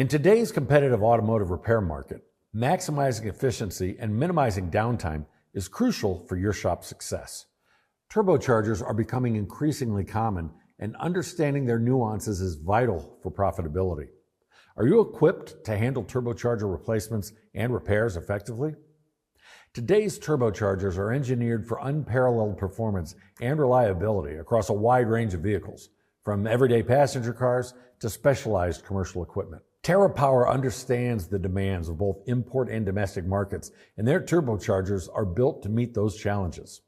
In today's competitive automotive repair market, maximizing efficiency and minimizing downtime is crucial for your shop's success. Turbochargers are becoming increasingly common, and understanding their nuances is vital for profitability. Are you equipped to handle turbocharger replacements and repairs effectively? Today's turbochargers are engineered for unparalleled performance and reliability across a wide range of vehicles, from everyday passenger cars to specialized commercial equipment. Terrepower understands the demands of both import and domestic markets, and their turbochargers are built to meet those challenges.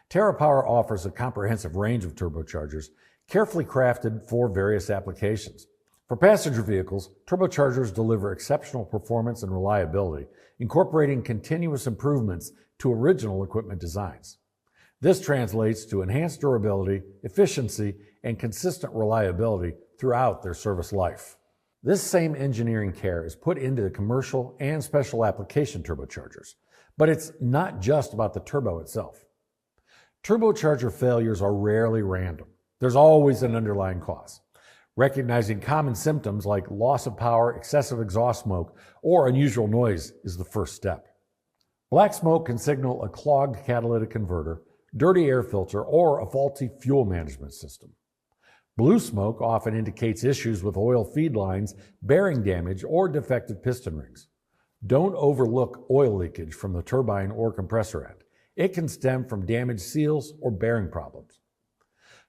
Terrepower offers a comprehensive range of turbochargers, carefully crafted for various applications. For passenger vehicles, turbochargers deliver exceptional performance and reliability, incorporating continuous improvements to original equipment designs. This translates to enhanced durability, efficiency, and consistent reliability throughout their service life. This same engineering care is put into the commercial and special application turbochargers, but it's not just about the turbo itself. Turbocharger failures are rarely random. There's always an underlying cause. Recognizing common symptoms like loss of power, excessive exhaust smoke, or unusual noise is the first step. Black smoke can signal a clogged catalytic converter, dirty air filter, or a faulty fuel management system. Blue smoke often indicates issues with oil feed lines, bearing damage, or defective piston rings. Don't overlook oil leakage from the turbine or compressor end. It can stem from damaged seals or bearing problems.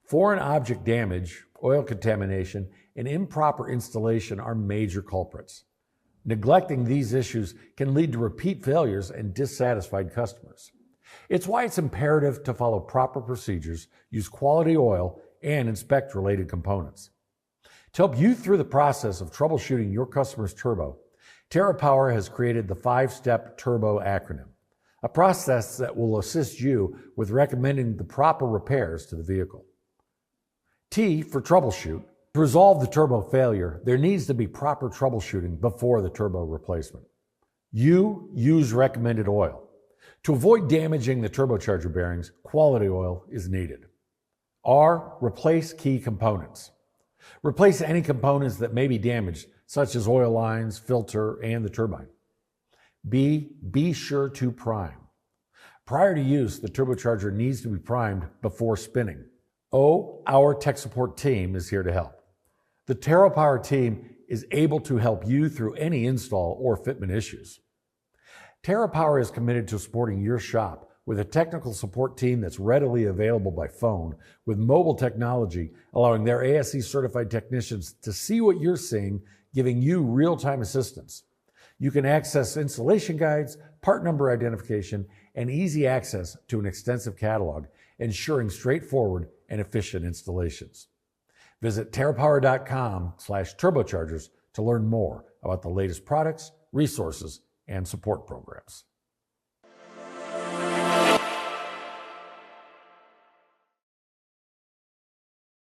Foreign object damage, oil contamination, and improper installation are major culprits. Neglecting these issues can lead to repeat failures and dissatisfied customers. It's why it's imperative to follow proper procedures, use quality oil, and inspect related components. To help you through the process of troubleshooting your customer's turbo, Terrepower has created the 5-step T.U.R.B.O acronym, a process that will assist you with recommending the proper repairs to the vehicle. T for Troubleshoot. To resolve the turbo failure, there needs to be proper troubleshooting before the turbo replacement. U, use recommended oil. To avoid damaging the turbocharger bearings, quality oil is needed. R, replace key components. Replace any components that may be damaged, such as oil lines, filter, and the turbine. B, be sure to prime. Prior to use, the turbocharger needs to be primed before spinning. O, our tech support team is here to help. The Terrepower team is able to help you through any install or fitment issues. Terrepower is committed to supporting your shop with a technical support team that's readily available by phone, with mobile technology allowing their ASE-certified technicians to see what you're seeing, giving you real-time assistance. You can access installation guides, part number identification, and easy access to an extensive catalog, ensuring straightforward and efficient installations. Visit terrepower.com/turbochargers to learn more about the latest products, resources, and support programs.